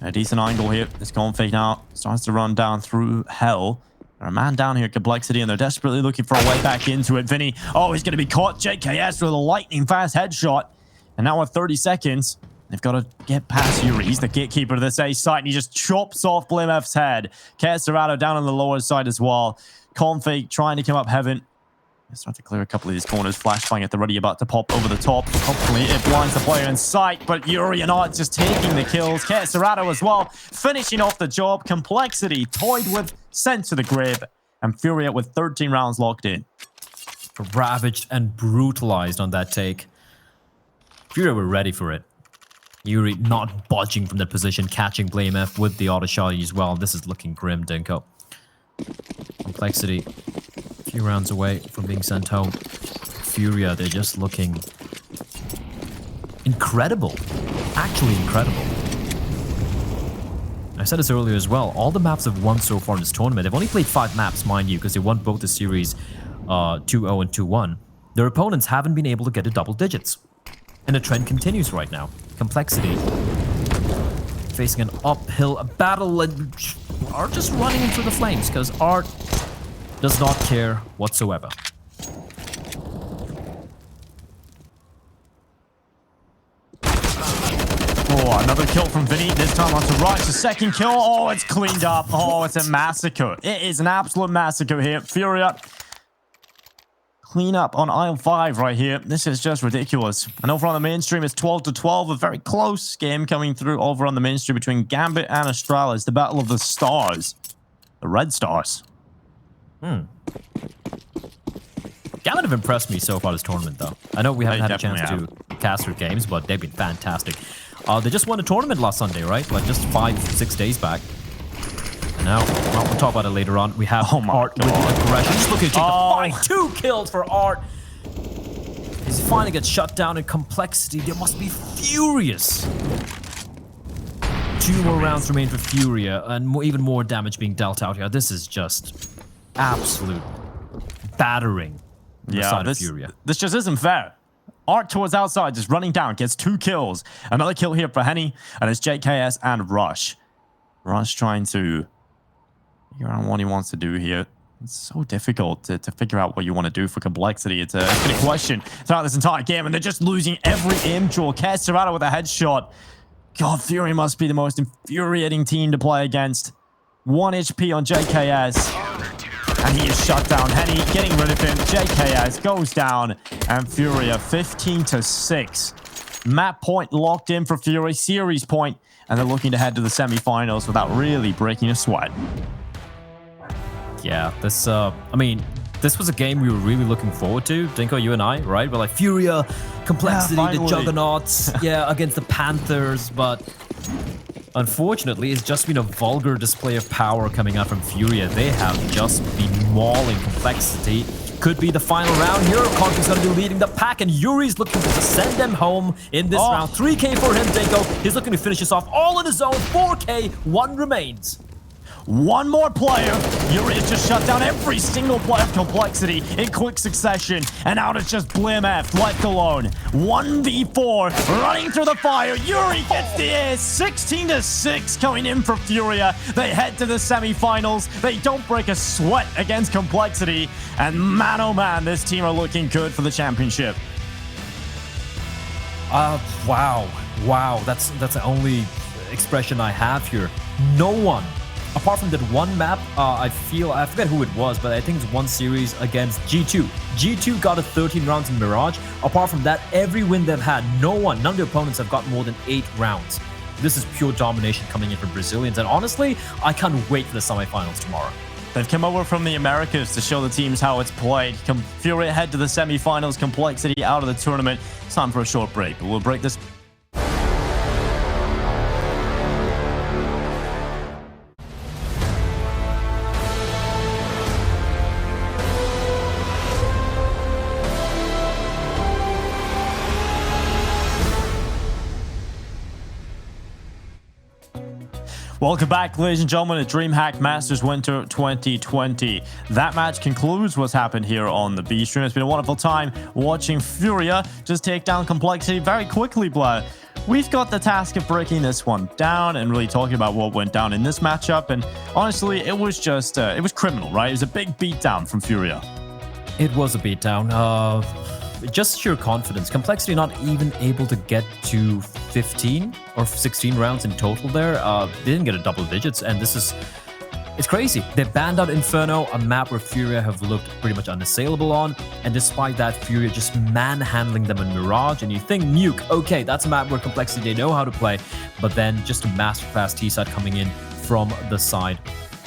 A decent angle here. This config now starts to run down through hell. They're a man down here at Complexity, and they're desperately looking for a way back into it. Vinny, oh, he's going to be caught. JKS with a lightning fast headshot. And now with 30 seconds, they've got to get past Yuri. He's the gatekeeper of this A site, and he just chops off Blimf's head. Kesserado down on the lower side as well. Config trying to come up heaven. They start to clear a couple of these corners. Flashbang at the ready, about to pop over the top. Hopefully it blinds the player in sight, but Yuri and Art just taking the kills. Kesserado as well, finishing off the job. Complexity toyed with, sent to the grave, and Furia with 13 rounds locked in. Ravaged and brutalized on that take. Furia were ready for it. Yuri not budging from that position, catching Blame F with the auto shot as well. This is looking grim, Dinko. Complexity, a few rounds away from being sent home. Furia, they're just looking incredible. Actually incredible. I said this earlier as well. All the maps they've won so far in this tournament, they've only played 5 maps, mind you, because they won both the series 2-0 and 2-1. Their opponents haven't been able to get to double digits. And the trend continues right now. Complexity facing an uphill battle and are just running into the flames because Art does not care whatsoever. Oh, another kill from Vinny. This time onto Rush. The second kill. Oh, it's cleaned up. Oh, it's a massacre. It is an absolute massacre here. Furia clean up on aisle 5 right here. This is just ridiculous. And over on the mainstream, it's 12-12. A very close game coming through over on the mainstream between Gambit and Astralis. The battle of the stars. The Red Stars. Gambit have impressed me so far this tournament, though. I know we haven't had a chance to cast their games, but they've been fantastic. They just won a tournament last Sunday, right? Like just 5-6 days back. And now, well, we'll talk about it later on. We have Art with the aggression. Just looking to take the fight. 2 kills for Art. He's finally gets shut down in Complexity. They must be furious. 2 more rounds remain for Furia, and even more damage being dealt out here. This is just absolute battering. Yeah, this just isn't fair. Art towards outside, just running down, gets 2 kills. Another kill here for Henny, and it's JKS and Rush. Rush trying to figure out what he wants to do here. It's so difficult to figure out what you want to do for Complexity. It's been a question throughout this entire game, and they're just losing every aim draw. Kesserado with a headshot. God, Fury must be the most infuriating team to play against. 1 HP on JKS. And he is shut down. Henny getting rid of him. JKS goes down. And FURIA 15-6. Map point locked in for Fury. Series point. And they're looking to head to the semifinals without really breaking a sweat. Yeah, this, I mean, this was a game we were really looking forward to, Dinko, you and I, right? We're like, FURIA, Complexity, the Juggernauts, yeah, against the Panthers, but unfortunately, it's just been a vulgar display of power coming out from FURIA. They have just been mauling Complexity. Could be the final round here. Conquer's going to be leading the pack, and Yuri's looking to send them home in this round. 3K for him, Dinko. He's looking to finish this off all on his own. 4K, 1 remains. One more player. Yuri has just shut down every single player of Complexity in quick succession. And now it's just Blim F left alone. 1v4 running through the fire. Yuri gets the ace. 16-6 coming in for FURIA. They head to the semifinals. They don't break a sweat against Complexity. And man, oh man, this team are looking good for the championship. Wow. Wow. That's the only expression I have here. No one, apart from that one map, I forget who it was, but I think it's one series against G2. G2 got a 13 rounds in Mirage. Apart from that, every win they've had, none of the opponents have got more than 8 rounds. This is pure domination coming in from Brazilians, and honestly, I can't wait for the semifinals tomorrow. They've come over from the Americas to show the teams how it's played. FURIA head to the semifinals, Complexity out of the tournament. It's time for a short break, but we'll break this. Welcome back, ladies and gentlemen, to DreamHack Masters Winter 2020. That match concludes what's happened here on the B stream. It's been a wonderful time watching FURIA just take down Complexity very quickly, Blair. We've got the task of breaking this one down and really talking about what went down in this matchup. And honestly, it was just, it was criminal, right? It was a big beatdown from FURIA. It was a beatdown. Just sheer confidence. Complexity not even able to get to 15 or 16 rounds in total there. They didn't get a double digits, and it's crazy. They banned out Inferno, a map where FURIA have looked pretty much unassailable on, and despite that, FURIA just manhandling them in Mirage, and you think Nuke, okay, that's a map where Complexity, they know how to play, but then just a masterclass T-side coming in from the side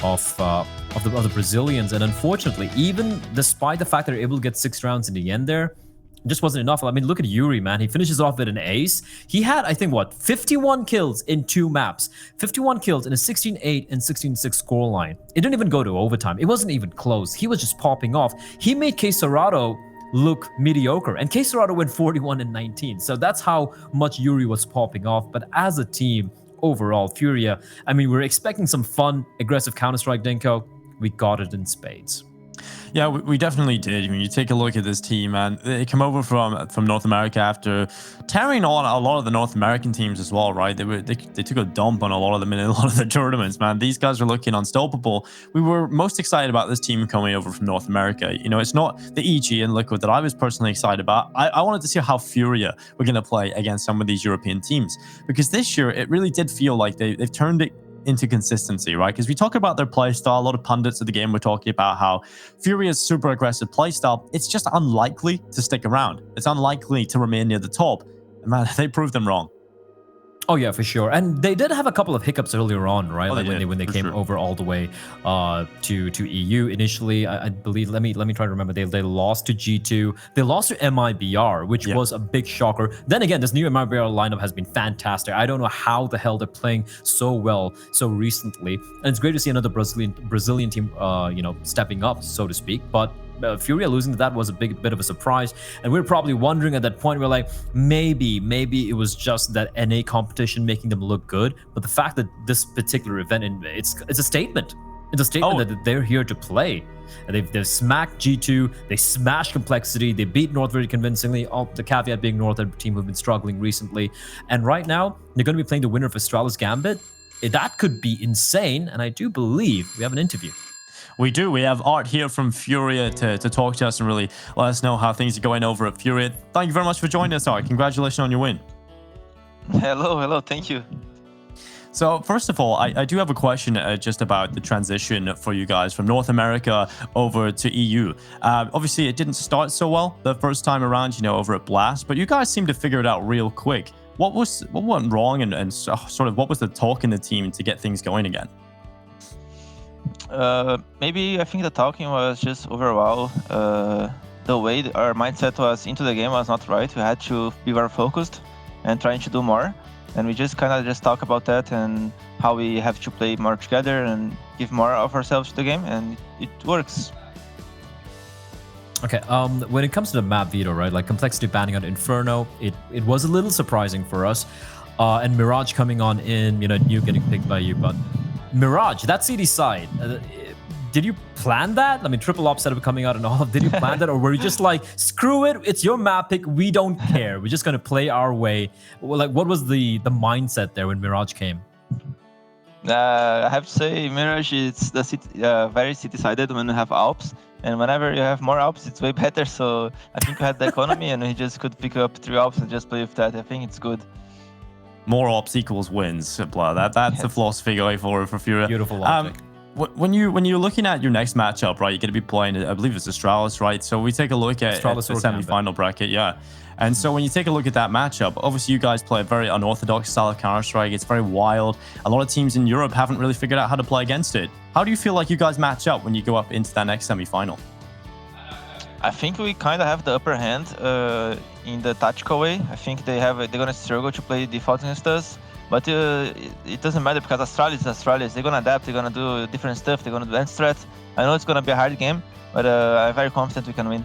of the Brazilians, and unfortunately, even despite the fact that they're able to get 6 rounds in the end there, it just wasn't enough. I mean, look at Yuri, man. He finishes off with an ace. He had, I think, what, 51 kills in 2 maps. 51 kills in a 16-8 and 16-6 scoreline. It didn't even go to overtime. It wasn't even close. He was just popping off. He made Quesarado look mediocre, and Quesarado went 41-19. So that's how much Yuri was popping off. But as a team, overall, FURIA, I mean, we're expecting some fun, aggressive Counter-Strike, Dinko. We got it in spades. Yeah, we definitely did. When you take a look at this team, man, they come over from North America after tearing on a lot of the North American teams as well, right? They took a dump on a lot of them in a lot of the tournaments, man. These guys are looking unstoppable. We were most excited about this team coming over from North America. You know, it's not the EG and Liquid that I was personally excited about. I wanted to see how FURIA were going to play against some of these European teams, because this year it really did feel like they've turned it into consistency, right? Because we talk about their play style. A lot of pundits of the game were talking about how FURIA's super aggressive play style, it's just unlikely to stick around. It's unlikely to remain near the top. And man, they proved them wrong. Oh yeah, for sure. And they did have a couple of hiccups earlier on, right? Like when they came over all the way to EU initially. I believe. Let me try to remember. They lost to G2. They lost to MIBR, which was a big shocker. Then again, this new MIBR lineup has been fantastic. I don't know how the hell they're playing so well so recently. And it's great to see another Brazilian team, you know, stepping up, so to speak. But FURIA losing to that was a bit of a surprise, and we were probably wondering at that point, we're like, maybe it was just that NA competition making them look good. But the fact that this particular event, it's a statement. It's a statement that they're here to play. And they've smacked G2, they smashed Complexity, they beat North very convincingly. All the caveat being North, a team who've been struggling recently. And right now, they're going to be playing the winner of Astralis Gambit. That could be insane, and I do believe we have an interview. We do. We have Art here from FURIA to talk to us and really let us know how things are going over at FURIA. Thank you very much for joining us, Art. Congratulations on your win. Hello. Thank you. So first of all, I do have a question just about the transition for you guys from North America over to EU. Obviously, it didn't start so well the first time around, over at Blast, but you guys seem to figure it out real quick. What went wrong, and sort of what was the talk in the team to get things going again? Maybe I think the talking was just overall the way our mindset was into the game was not right. We had to be very focused and trying to do more. And we just kind of just talk about that and how we have to play more together and give more of ourselves to the game, and it works. Okay, when it comes to the map veto, right, like complexity banning on Inferno, it was a little surprising for us. And Mirage coming on in, Nuke getting picked by you, but Mirage, that CD side, did you plan that? I mean, triple op setup coming out and all. Did you plan that, or were you just like, screw it, it's your map pick, we don't care, we're just gonna play our way? Well, like, what was the mindset there when Mirage came? I have to say, Mirage is the city, very city-sided when you have Alps, and whenever you have more Alps, it's way better. So I think we had the economy, and we just could pick up 3 Alps and just play with that. I think it's good. More ops equals wins, blah. That's the philosophy going forward for FURIA. Beautiful logic. When you're looking at your next matchup, right, you're going to be playing, I believe it's Astralis, right? So we take a look at the semi-final bracket, yeah. And so when you take a look at that matchup, obviously you guys play a very unorthodox style of Counter-Strike. It's very wild. A lot of teams in Europe haven't really figured out how to play against it. How do you feel like you guys match up when you go up into that next semi-final? I think we kind of have the upper hand in the tactical way. I think they're gonna struggle to play default against us. But it doesn't matter because Astralis is Astralis. They're gonna adapt. They're gonna do different stuff. They're gonna do end strat. I know it's gonna be a hard game, but I'm very confident we can win.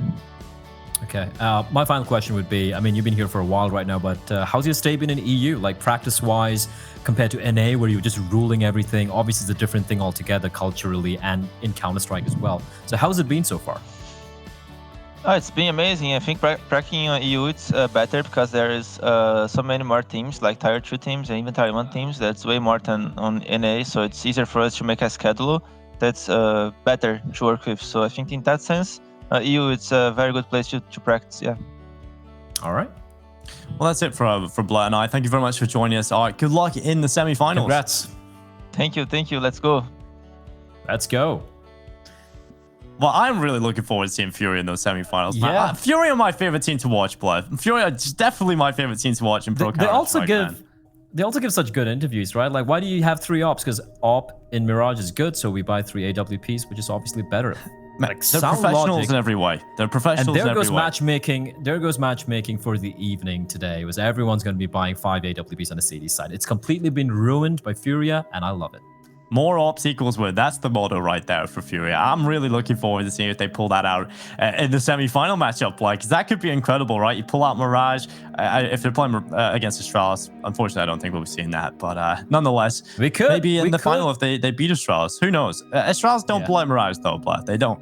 Okay. My final question would be, I mean, you've been here for a while right now, but how's your stay been in EU? Like practice-wise, compared to NA, where you're just ruling everything? Obviously, it's a different thing altogether culturally and in Counter-Strike as well. So how's it been so far? Oh, it's been amazing. I think practicing on EU it's better because there is so many more teams, like Tier 2 teams and even Tier 1 teams. That's way more than on NA, so it's easier for us to make a schedule that's better to work with. So I think in that sense, EU it's a very good place to practice, yeah. All right. Well, that's it for Blatt and I. Thank you very much for joining us. All right, good luck in the semi-finals. Congrats. Thank you. Let's go. Let's go. Well, I'm really looking forward to seeing FURIA in those semi-finals. Yeah. FURIA are my favorite team to watch, Blatt. FURIA are definitely my favorite team to watch in Pro Counter-Strike. They also give such good interviews, right? Like, why do you have 3 ops? Because op in Mirage is good, so we buy 3 AWPs, which is obviously better. Like, they're professionals in every way. They're professionals in every way. There goes matchmaking for the evening today. It was everyone's going to be buying 5 AWPs on the CD side. It's completely been ruined by FURIA, and I love it. More ops equals win. That's the motto right there for FURIA. I'm really looking forward to seeing if they pull that out in the semi-final matchup. Because that could be incredible, right? You pull out Mirage. If they're playing against Astralis, unfortunately, I don't think we'll be seeing that. But nonetheless, we could. Maybe in the final if they beat Astralis. Who knows? Astralis don't pull out Mirage, though, Blatt. They don't.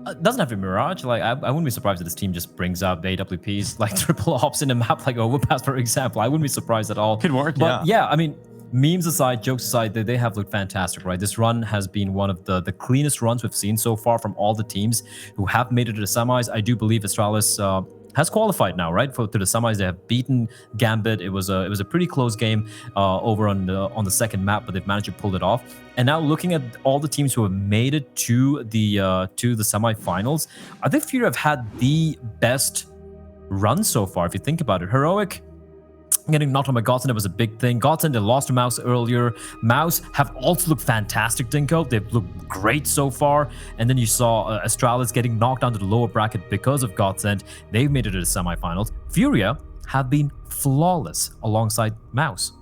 It doesn't have to be Mirage. Like, I wouldn't be surprised if this team just brings up AWPs, like triple ops in a map like Overpass, for example. I wouldn't be surprised at all. Could work, but yeah, I mean, memes aside, jokes aside, they have looked fantastic, right? This run has been one of the cleanest runs we've seen so far from all the teams who have made it to the semis. I do believe Astralis has qualified now, right? To the semis, they have beaten Gambit. It was a pretty close game over on the second map, but they've managed to pull it off. And now looking at all the teams who have made it to the semifinals, I think FURIA have had the best run so far. If you think about it, Heroic getting knocked on by Godsend, it was a big thing. Godsend, they lost to Mouse earlier. Mouse have also looked fantastic, Dinko. They've looked great so far. And then you saw Astralis getting knocked down to the lower bracket because of Godsend. They've made it to the semifinals. FURIA have been flawless alongside Mouse.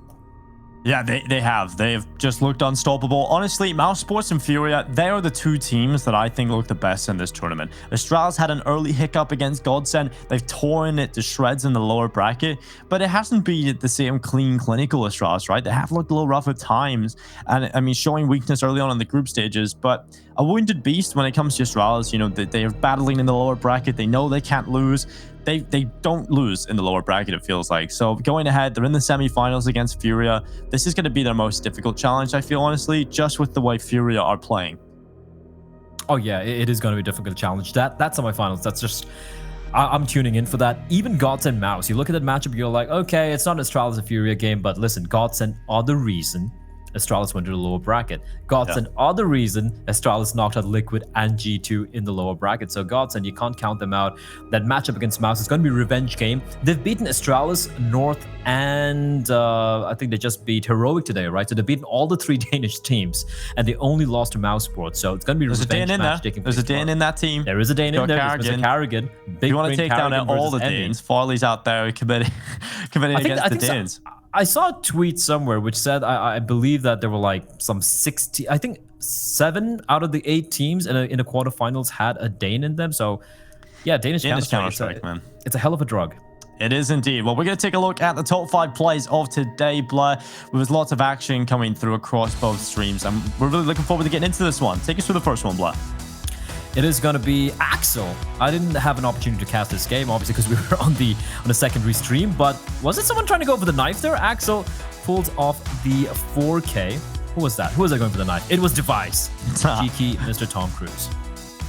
Yeah, they have. They've just looked unstoppable. Honestly, Mouse Sports and FURIA, they are the 2 teams that I think look the best in this tournament. Astralis had an early hiccup against Godsend. They've torn it to shreds in the lower bracket, but it hasn't been the same clean, clinical Astralis, right? They have looked a little rough at times, and I mean, showing weakness early on in the group stages, but a wounded beast when it comes to Astralis. They are battling in the lower bracket. They know they can't lose. They don't lose in the lower bracket, it feels like. So going ahead, they're in the semifinals against FURIA. This is going to be their most difficult challenge, I feel, honestly, just with the way FURIA are playing. Oh yeah, it is going to be a difficult challenge. That semifinals, that's just... I'm tuning in for that. Even Godsend Mouse, you look at that matchup, you're like, okay, it's not Astralis and FURIA game, but listen, Godsend are the reason Astralis went to the lower bracket. Godsend, other reason, Astralis knocked out Liquid and G2 in the lower bracket. So Godsend, you can't count them out. That matchup against Mouse is going to be a revenge game. They've beaten Astralis, North, and I think they just beat Heroic today, right? So they've beaten all the 3 Danish teams, and they only lost to Mouseport. So it's going to be a revenge match taking place. There's a Dane in that team. There is a Dane in there. Mr. Carrigan. Big you want to take down all the Danes. Farley's out there committing against the Danes. I saw a tweet somewhere which said, I believe that there were like some 60, I think 7 out of the 8 teams in the quarterfinals had a Dane in them. So yeah, Danish Counter-Strike, man. It's a hell of a drug. It is indeed. Well, we're going to take a look at the top 5 plays of today, Blair. There's lots of action coming through across both streams, and we're really looking forward to getting into this one. Take us through the first one, Blair. It is going to be Axel. I didn't have an opportunity to cast this game, obviously, because we were on the secondary stream. But was it someone trying to go for the knife there? Axel pulls off the 4K. Who was that? Who was that going for the knife? It was Device. Cheeky Mr. Tom Cruise.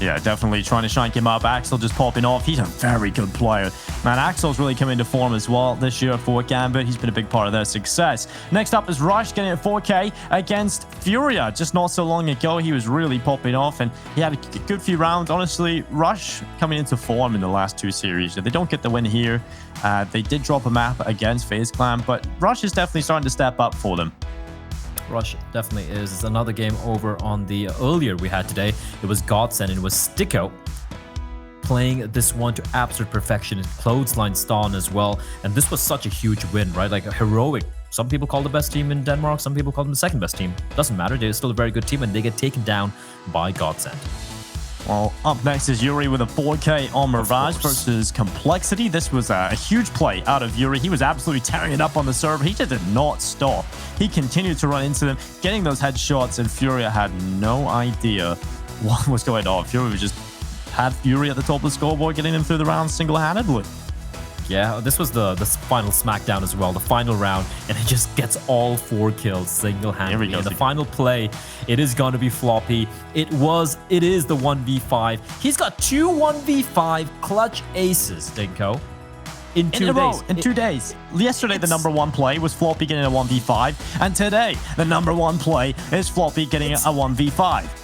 Yeah, definitely trying to shank him up. Axel just popping off. He's a very good player. Man, Axel's really come into form as well this year for Gambit. He's been a big part of their success. Next up is Rush getting a 4K against Furia. Just not so long ago, he was really popping off, and he had a good few rounds. Honestly, Rush coming into form in the last 2 series. If they don't get the win here, they did drop a map against FaZe Clan, but Rush is definitely starting to step up for them. Rush definitely is. It's another game over on the earlier we had today. It was Godsend and it was Sticko playing this one to absolute perfection. It clothesline Ston as well. And this was such a huge win, right? Like a Heroic. Some people call the best team in Denmark. Some people call them the second best team. Doesn't matter. They're still a very good team and they get taken down by Godsend. Well, up next is Yuri with a 4K on Mirage versus Complexity. This was a huge play out of Yuri. He was absolutely tearing it up on the server. He just did not stop. He continued to run into them, getting those headshots, and Furia had no idea what was going on. Furia just had Yuri at the top of the scoreboard, getting him through the round single-handedly. Yeah, this was the final SmackDown as well, the final round, and it just gets all 4 kills single-handedly. And the final play, it is going to be Floppy. It is the 1v5. He's got 2 1v5 clutch aces, Dinko. In 2 days. In 2 days. Yesterday, the number 1 play was Floppy getting a 1v5, and today, the number 1 play is Floppy getting a 1v5.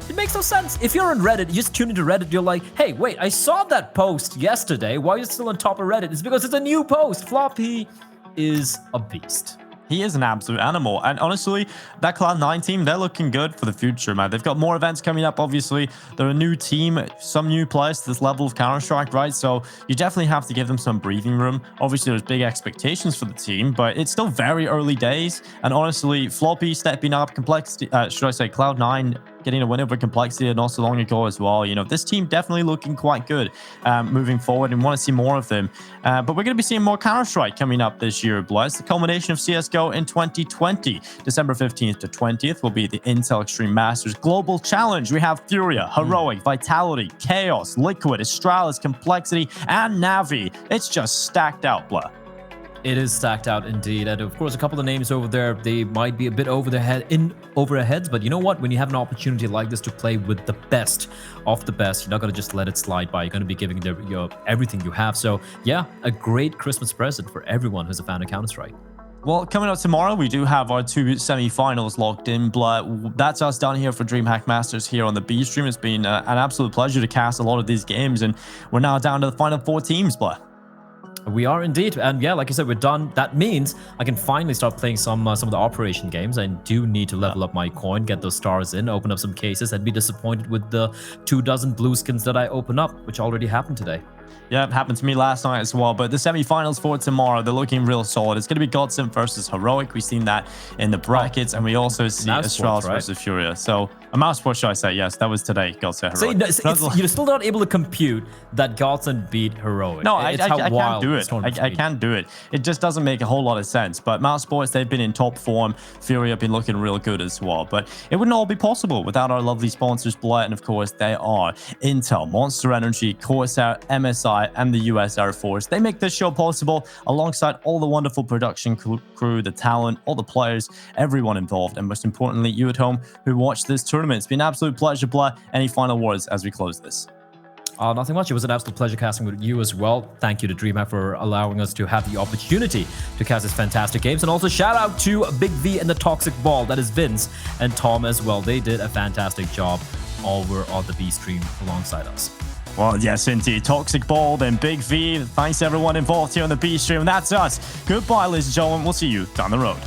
It makes no sense. If you're on Reddit, you just tune into Reddit, you're like, hey, wait, I saw that post yesterday. Why are you still on top of Reddit? It's because it's a new post. Floppy is a beast. He is an absolute animal. And honestly, that Cloud9 team, they're looking good for the future, man. They've got more events coming up, obviously. They're a new team, some new players to this level of Counter-Strike, right? So you definitely have to give them some breathing room. Obviously, there's big expectations for the team, but it's still very early days. And honestly, Floppy stepping up, Complexity, should I say Cloud9 getting a win over Complexity not so long ago as well. You know, this team definitely looking quite good moving forward, and want to see more of them. But we're going to be seeing more Counter-Strike coming up this year, Bless. The culmination of CSGO in 2020. December 15th to 20th will be the Intel Extreme Masters Global Challenge. We have Furia, Heroic, Vitality, Chaos, Liquid, Astralis, Complexity, and Navi. It's just stacked out, Bless. It is stacked out indeed, and of course a couple of names over there, they might be a bit over their heads, but you know what, when you have an opportunity like this to play with the best of the best, you're not going to just let it slide by. You're going to be giving your everything you have. So yeah, a great Christmas present for everyone who's a fan of Counter-Strike. Well, coming up tomorrow, we do have our 2 semi-finals locked in. That's us done here for DreamHack Masters here on the B stream. It's been an absolute pleasure to cast a lot of these games, and we're now down to the final 4 teams, Blair. We are indeed, and yeah, like I said, we're done. That means I can finally start playing some of the operation games. I do need to level up my coin, get those stars in, open up some cases, and be disappointed with the 24 blue skins that I open up, which already happened today. Yeah, it happened to me last night as well. But the semi-finals for tomorrow, they're looking real solid. It's going to be Godsend versus Heroic. We've seen that in the brackets, and we also see Astralis versus Furia. So a mouse sport, should I say? Yes, that was today. Godsend Heroic. So you're still not able to compute that Godsend beat Heroic. No, I can't do it. I can't do it. It just doesn't make a whole lot of sense. But mouse sports, they've been in top form. Furia have been looking real good as well. But it wouldn't all be possible without our lovely sponsors, Blight, and of course they are Intel, Monster Energy, Corsair, MSI, and the US Air Force. They make this show possible alongside all the wonderful production crew, the talent, all the players, everyone involved, and most importantly, you at home who watch this tournament. It's been an absolute pleasure, Blah. Any final words as we close this? Nothing much. It was an absolute pleasure casting with you as well. Thank you to DreamHack for allowing us to have the opportunity to cast these fantastic games. And also shout out to Big V and the Toxic Ball. That is Vince and Tom as well. They did a fantastic job over on the V stream alongside us. Well, yes, indeed. Toxic Ball, then Big V. Thanks to everyone involved here on the B stream. And that's us. Goodbye, ladies and gentlemen. We'll see you down the road.